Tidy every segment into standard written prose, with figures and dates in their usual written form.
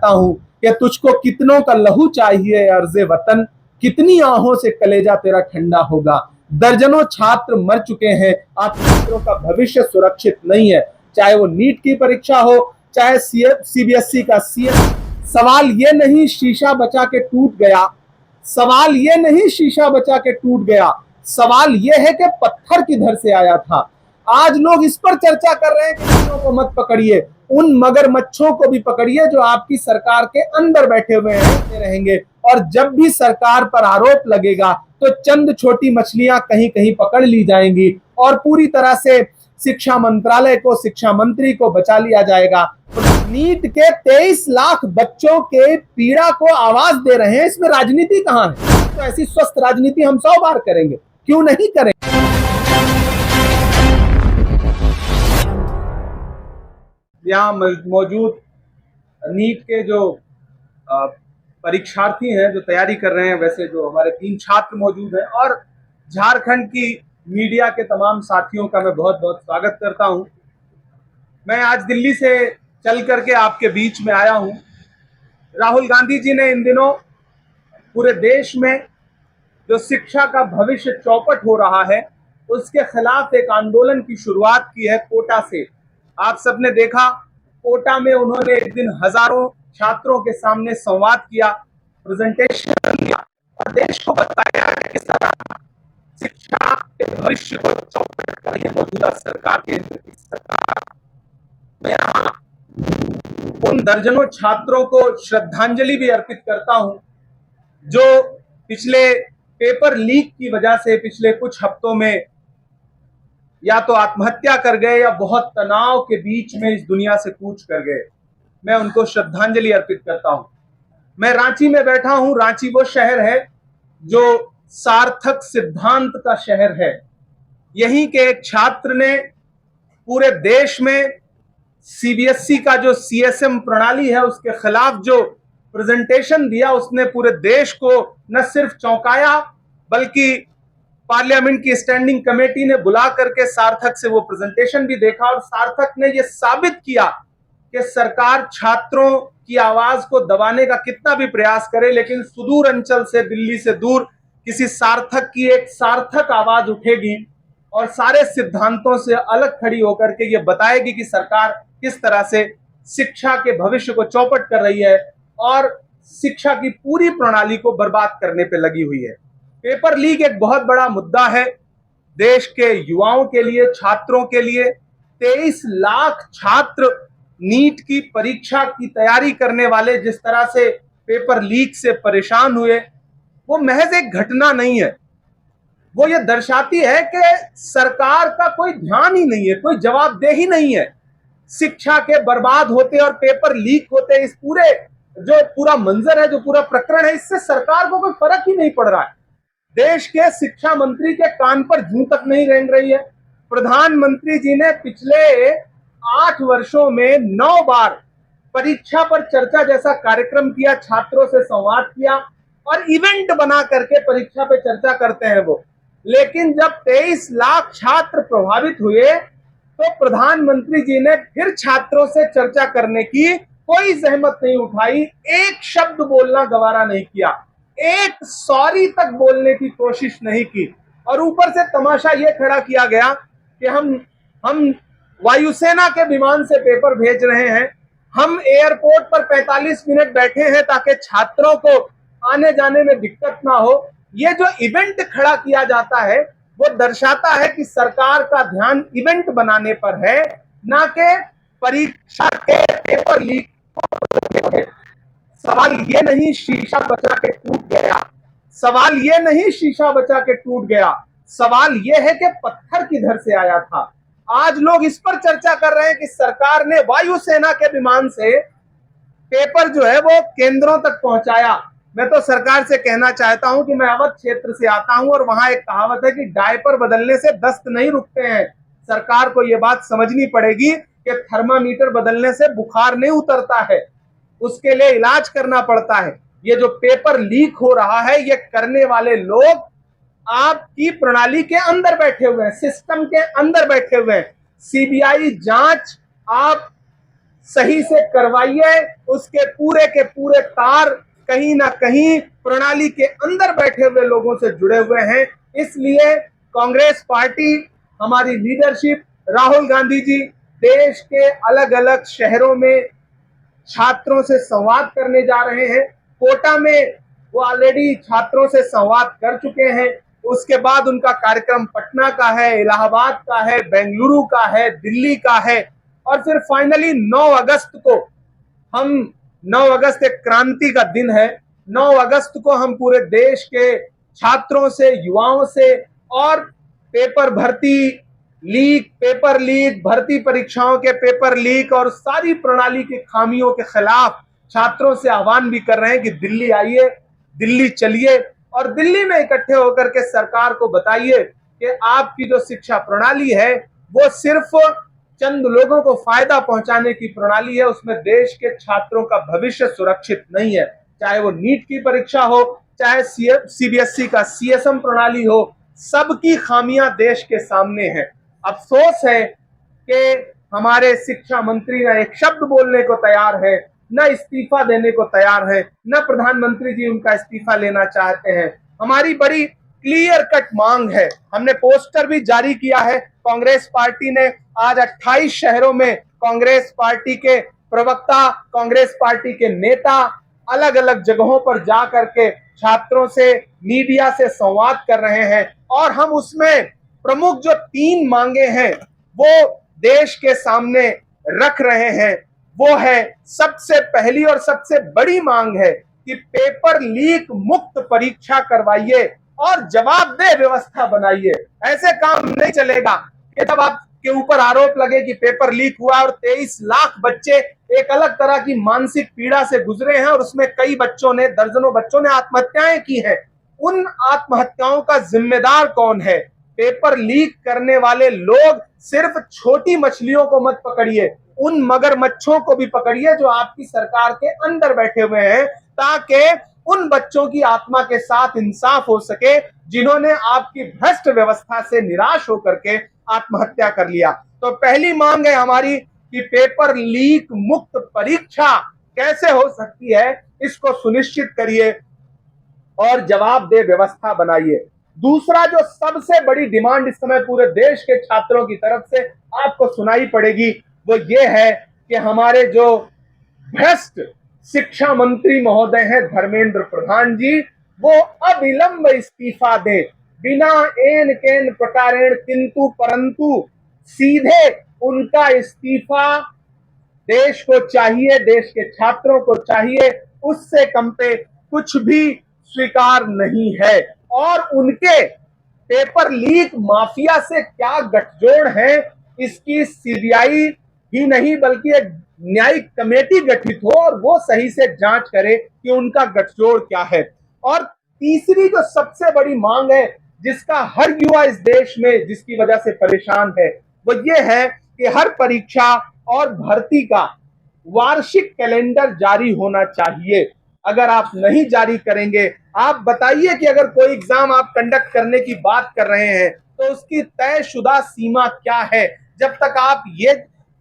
गाता हूं कि तुझको कितनों का लहू चाहिए अर्ज़े वतन, कितनी आहों से कलेजा तेरा ठंडा होगा। दर्जनों छात्र मर चुके हैं, आप छात्रों का भविष्य सुरक्षित नहीं है, चाहे वो नीट की परीक्षा हो, चाहे सीबीएसई का सीएम। सवाल ये नहीं शीशा बचा के टूट गया, सवाल ये नहीं शीशा बचा के टूट गया, सवाल ये है कि पत्थर किधर से आया था। आज लोग इस पर चर्चा कर रहे हैं कि चीजों को मत पकड़िए, उन मगरमच्छों को भी पकड़िए जो आपकी सरकार के अंदर बैठे हुए हैं रहेंगे। और जब भी सरकार पर आरोप लगेगा तो चंद छोटी मछलियां कहीं कहीं पकड़ ली जाएंगी और पूरी तरह से शिक्षा मंत्रालय को, शिक्षा मंत्री को बचा लिया जाएगा। नीट के 23 लाख बच्चों के पीड़ा को आवाज दे रहे हैं, इसमें राजनीति कहां है? तो ऐसी स्वस्थ राजनीति हम 100 बार करेंगे, क्यों नहीं करेंगे। यहाँ मौजूद नीट के जो परीक्षार्थी हैं जो तैयारी कर रहे हैं, वैसे जो हमारे 3 छात्र मौजूद हैं, और झारखंड की मीडिया के तमाम साथियों का मैं बहुत बहुत स्वागत करता हूं। मैं आज दिल्ली से चल करके आपके बीच में आया हूं। राहुल गांधी जी ने इन दिनों पूरे देश में जो शिक्षा का भविष्य चौपट हो रहा है उसके खिलाफ एक आंदोलन की शुरुआत की है कोटा से। आप सबने देखा, कोटा में उन्होंने एक दिन हजारों छात्रों के सामने संवाद किया, प्रेजेंटेशन किया और देश को बताया कि किस तरह शिक्षा के भविष्य को चौपट कर रही है मौजूदा सरकार के सरकार। मैं उन दर्जनों छात्रों को श्रद्धांजलि भी अर्पित करता हूं जो पिछले पेपर लीक की वजह से पिछले कुछ हफ्तों में या तो आत्महत्या कर गए या बहुत तनाव के बीच में इस दुनिया से कूच कर गए। मैं उनको श्रद्धांजलि अर्पित करता हूं। मैं रांची में बैठा हूं। रांची वो शहर है जो सार्थक सिद्धांत का शहर है। यहीं के एक छात्र ने पूरे देश में सीबीएसई का जो सीएसएम प्रणाली है उसके खिलाफ जो प्रेजेंटेशन दिया, उसने पूरे देश को न सिर्फ चौंकाया बल्कि पार्लियामेंट की स्टैंडिंग कमेटी ने बुला करके सार्थक से वो प्रेजेंटेशन भी देखा और सार्थक ने ये साबित किया कि सरकार छात्रों की आवाज को दबाने का कितना भी प्रयास करे, लेकिन सुदूर अंचल से, दिल्ली से दूर किसी सार्थक की एक सार्थक आवाज उठेगी और सारे सिद्धांतों से अलग खड़ी होकर के ये बताएगी कि सरकार किस तरह से शिक्षा के भविष्य को चौपट कर रही है और शिक्षा की पूरी प्रणाली को बर्बाद करने पे लगी हुई है। पेपर लीक एक बहुत बड़ा मुद्दा है देश के युवाओं के लिए, छात्रों के लिए। 23 लाख छात्र नीट की परीक्षा की तैयारी करने वाले जिस तरह से पेपर लीक से परेशान हुए, वो महज एक घटना नहीं है, वो ये दर्शाती है कि सरकार का कोई ध्यान ही नहीं है, कोई जवाबदेही नहीं है। शिक्षा के बर्बाद होते और पेपर लीक होते, इस पूरे जो पूरा मंजर है, जो पूरा प्रकरण है, इससे सरकार को कोई फर्क ही नहीं पड़ रहा है। देश के शिक्षा मंत्री के कान पर जूं तक नहीं रेंग रही है। प्रधानमंत्री जी ने पिछले 8 वर्षों में 9 बार परीक्षा पर चर्चा जैसा कार्यक्रम किया, छात्रों से संवाद किया और इवेंट बना करके परीक्षा पे चर्चा करते हैं वो। लेकिन जब 23 लाख छात्र प्रभावित हुए तो प्रधानमंत्री जी ने फिर छात्रों से चर्चा करने की कोई जहमत नहीं उठाई, एक शब्द बोलना गवारा नहीं किया, एक सॉरी तक बोलने की कोशिश नहीं की। और ऊपर से तमाशा यह खड़ा किया गया कि हम वायुसेना के विमान से पेपर भेज रहे हैं, हम एयरपोर्ट पर 45 मिनट बैठे हैं ताकि छात्रों को आने जाने में दिक्कत ना हो। ये जो इवेंट खड़ा किया जाता है वो दर्शाता है कि सरकार का ध्यान इवेंट बनाने पर है, ना कि परीक्षा के पेपर लीक। सवाल ये नहीं शीशा बचा के टूट गया, सवाल ये नहीं शीशा बचा के टूट गया, सवाल ये है कि पत्थर किधर से आया था। आज लोग इस पर चर्चा कर रहे हैं कि सरकार ने वायुसेना के विमान से पेपर जो है वो केंद्रों तक पहुंचाया। मैं तो सरकार से कहना चाहता हूं कि मैं अवध क्षेत्र से आता हूं और वहां एक कहावत है कि डायपर बदलने से दस्त नहीं रुकते हैं। सरकार को यह बात समझनी पड़ेगी कि थर्मामीटर बदलने से बुखार नहीं उतरता है, उसके लिए इलाज करना पड़ता है। ये जो पेपर लीक हो रहा है, ये करने वाले लोग आपकी प्रणाली के अंदर बैठे हुए हैं, सिस्टम के अंदर बैठे हुए हैं। सीबीआई जांच आप सही से करवाइए, उसके पूरे के पूरे तार कहीं ना कहीं प्रणाली के अंदर बैठे हुए लोगों से जुड़े हुए हैं। इसलिए कांग्रेस पार्टी, हमारी लीडरशिप, राहुल गांधी जी देश के अलग अलग शहरों में छात्रों से संवाद करने जा रहे हैं। कोटा में वो ऑलरेडी छात्रों से संवाद कर चुके हैं। उसके बाद उनका कार्यक्रम पटना का है, इलाहाबाद का है, बेंगलुरु का है, दिल्ली का है, और फिर फाइनली 9 अगस्त को हम 9 अगस्त एक क्रांति का दिन है। 9 अगस्त को हम पूरे देश के छात्रों से, युवाओं से और पेपर भर्ती लीक, पेपर लीक, भर्ती परीक्षाओं के पेपर लीक और सारी प्रणाली की खामियों के खिलाफ छात्रों से आह्वान भी कर रहे हैं कि दिल्ली आइए, दिल्ली चलिए और दिल्ली में इकट्ठे होकर के सरकार को बताइए कि आपकी जो शिक्षा प्रणाली है वो सिर्फ चंद लोगों को फायदा पहुंचाने की प्रणाली है, उसमें देश के छात्रों का भविष्य सुरक्षित नहीं है। चाहे वो नीट की परीक्षा हो, चाहे सीबीएसई का सीएसएम प्रणाली हो, सबकी खामियां देश के सामने हैं। अफसोस है कि हमारे शिक्षा मंत्री न एक शब्द बोलने को तैयार है, न इस्तीफा देने को तैयार है, न प्रधानमंत्री जी उनका इस्तीफा लेना चाहते हैं। हमारी बड़ी क्लियर कट मांग है, हमने पोस्टर भी जारी किया है। कांग्रेस पार्टी ने आज 28 शहरों में कांग्रेस पार्टी के प्रवक्ता, कांग्रेस पार्टी के नेता अलग अलग जगहों पर जा करके छात्रों से, मीडिया से संवाद कर रहे हैं और हम उसमें प्रमुख जो 3 मांगे हैं वो देश के सामने रख रहे हैं। वो है, सबसे पहली और सबसे बड़ी मांग है कि पेपर लीक मुक्त परीक्षा करवाइए और जवाबदेह व्यवस्था बनाइए। ऐसे काम नहीं चलेगा कि जब आपके ऊपर आरोप लगे कि पेपर लीक हुआ और 23 लाख बच्चे एक अलग तरह की मानसिक पीड़ा से गुजरे हैं और उसमें कई बच्चों ने, दर्जनों बच्चों ने आत्महत्याएं की हैं। उन आत्महत्याओं का जिम्मेदार कौन है? पेपर लीक करने वाले लोग सिर्फ छोटी मछलियों को मत पकड़िए, उन मगरमच्छों को भी पकड़िए जो आपकी सरकार के अंदर बैठे हुए हैं, ताकि उन बच्चों की आत्मा के साथ इंसाफ हो सके जिन्होंने आपकी भ्रष्ट व्यवस्था से निराश होकर के आत्महत्या कर लिया। तो पहली मांग है हमारी कि पेपर लीक मुक्त परीक्षा कैसे हो सकती है, इसको सुनिश्चित करिए और जवाबदेह व्यवस्था बनाइए। दूसरा जो सबसे बड़ी डिमांड इस समय पूरे देश के छात्रों की तरफ से आपको सुनाई पड़ेगी वो ये है कि हमारे जो भ्रष्ट शिक्षा मंत्री महोदय हैं धर्मेंद्र प्रधान जी, वो अविलंब इस्तीफा दें, बिना एन केन प्रकारेण किंतु परंतु सीधे उनका इस्तीफा देश को चाहिए, देश के छात्रों को चाहिए, उससे कम पे कुछ भी स्वीकार नहीं है। और उनके पेपर लीक माफिया से क्या गठजोड़ है, इसकी सीबीआई ही नहीं बल्कि एक न्यायिक कमेटी गठित हो और वो सही से जांच करे कि उनका गठजोड़ क्या है। और तीसरी जो सबसे बड़ी मांग है जिसका हर युवा इस देश में जिसकी वजह से परेशान है वो ये है कि हर परीक्षा और भर्ती का वार्षिक कैलेंडर जारी होना चाहिए। अगर आप नहीं जारी करेंगे, आप बताइए कि अगर कोई एग्जाम आप कंडक्ट करने की बात कर रहे हैं तो उसकी तयशुदा सीमा क्या है। जब तक आप ये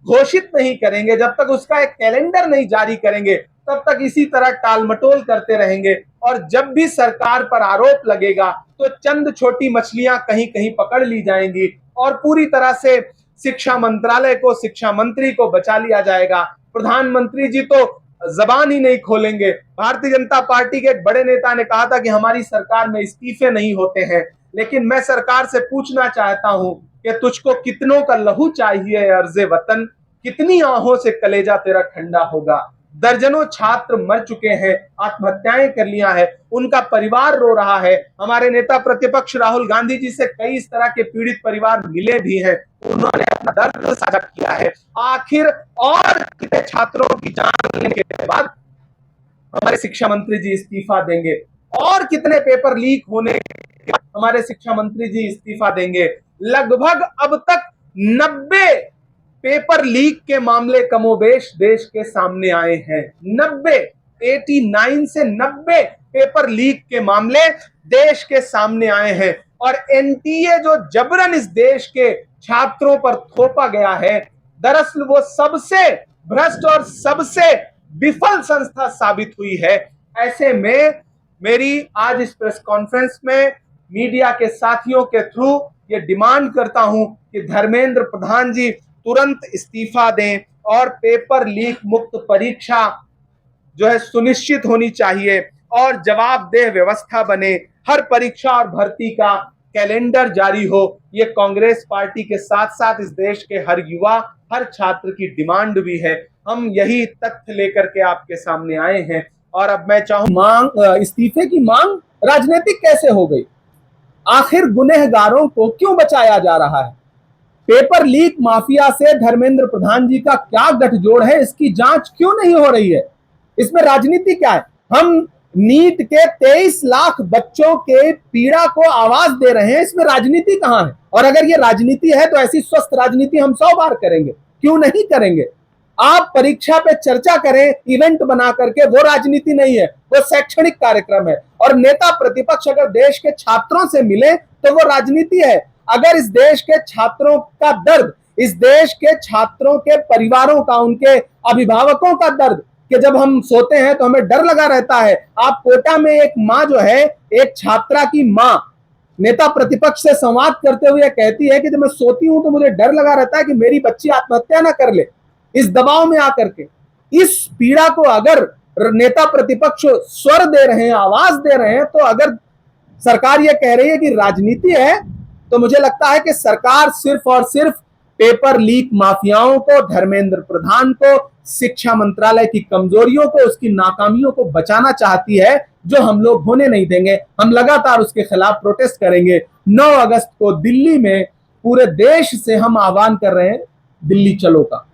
घोषित नहीं करेंगे, जब तक उसका एक कैलेंडर नहीं जारी करेंगे, तब तक इसी तरह टालमटोल करते रहेंगे और जब भी सरकार पर आरोप लगेगा तो चंद छोटी मछलियां कहीं कहीं पकड़ ली जाएंगी और पूरी तरह से शिक्षा मंत्रालय को, शिक्षा मंत्री को बचा लिया जाएगा। प्रधानमंत्री जी तो जबान ही नहीं खोलेंगे। भारतीय जनता पार्टी के एक बड़े नेता ने कहा था कि हमारी सरकार में इस्तीफे नहीं होते हैं, लेकिन मैं सरकार से पूछना चाहता हूं कि तुझको कितनों का लहू चाहिए अर्ज़े वतन, कितनी आहों से कलेजा तेरा ठंडा होगा। दर्जनों छात्र मर चुके हैं, आत्महत्याएं कर लिया है, उनका परिवार रो रहा है। हमारे नेता प्रतिपक्ष राहुल गांधी जी से कई इस तरह के पीड़ित परिवार मिले भी हैं, उन्होंने अपना दर्द साझा किया है। आखिर और कितने छात्रों की जान लेने के बाद हमारे शिक्षा मंत्री जी इस्तीफा देंगे? और कितने पेपर लीक होने के बाद हमारे शिक्षा मंत्री जी इस्तीफा देंगे? लगभग अब तक 90 पेपर लीक के मामले कमोबेश देश के सामने आए हैं। 89 से 90 पेपर लीक के मामले देश के सामने आए हैं और एनटीए जो जबरन इस देश के छात्रों पर थोपा गया है, दरअसल वो सबसे भ्रष्ट और सबसे विफल संस्था साबित हुई है। ऐसे में मेरी आज इस प्रेस कॉन्फ्रेंस में मीडिया के साथियों के थ्रू ये डिमांड करता हूं कि धर्मेंद्र प्रधान जी तुरंत इस्तीफा दें और पेपर लीक मुक्त परीक्षा जो है सुनिश्चित होनी चाहिए और जवाबदेह व्यवस्था बने। हर परीक्षा और भर्ती का कैलेंडर जारी हो। ये कांग्रेस पार्टी के साथ साथ इस देश के हर युवा, हर छात्र की डिमांड भी है। हम यही तथ्य लेकर के आपके सामने आए हैं। और अब मैं चाहूं इस्तीफे की मांग राजनीतिक कैसे हो गई? आखिर गुनहगारों को क्यों बचाया जा रहा है? पेपर लीक माफिया से धर्मेंद्र प्रधान जी का क्या गठजोड़ है? इसकी जांच क्यों नहीं हो रही है? इसमें राजनीति क्या है? हम नीट के 23 लाख बच्चों के पीड़ा को आवाज दे रहे हैं, इसमें राजनीति कहां है? और अगर ये राजनीति है तो ऐसी स्वस्थ राजनीति हम 100 बार करेंगे, क्यों नहीं करेंगे? आप परीक्षा पे चर्चा करें इवेंट बना करके, वो राजनीति नहीं है, वो शैक्षणिक कार्यक्रम है। और नेता प्रतिपक्ष अगर देश के छात्रों से मिले तो वो राजनीति है। अगर इस देश के छात्रों का दर्द, इस देश के छात्रों के परिवारों का, उनके अभिभावकों का दर्द, कि जब हम सोते हैं तो हमें डर लगा रहता है। आप कोटा में एक माँ जो है, एक छात्रा की माँ नेता प्रतिपक्ष से संवाद करते हुए कहती है कि जब मैं सोती हूं तो मुझे डर लगा रहता है कि मेरी बच्ची आत्महत्या ना कर ले, इस दबाव में आकर के। इस पीड़ा को अगर नेता प्रतिपक्ष स्वर दे रहे हैं, आवाज दे रहे हैं, तो अगर सरकार ये कह रही है कि राजनीति है, तो मुझे लगता है कि सरकार सिर्फ और सिर्फ पेपर लीक माफियाओं को, धर्मेंद्र प्रधान को, शिक्षा मंत्रालय की कमजोरियों को, उसकी नाकामियों को बचाना चाहती है, जो हम लोग होने नहीं देंगे। हम लगातार उसके खिलाफ प्रोटेस्ट करेंगे। 9 अगस्त को दिल्ली में पूरे देश से हम आह्वान कर रहे हैं, दिल्ली चलो का।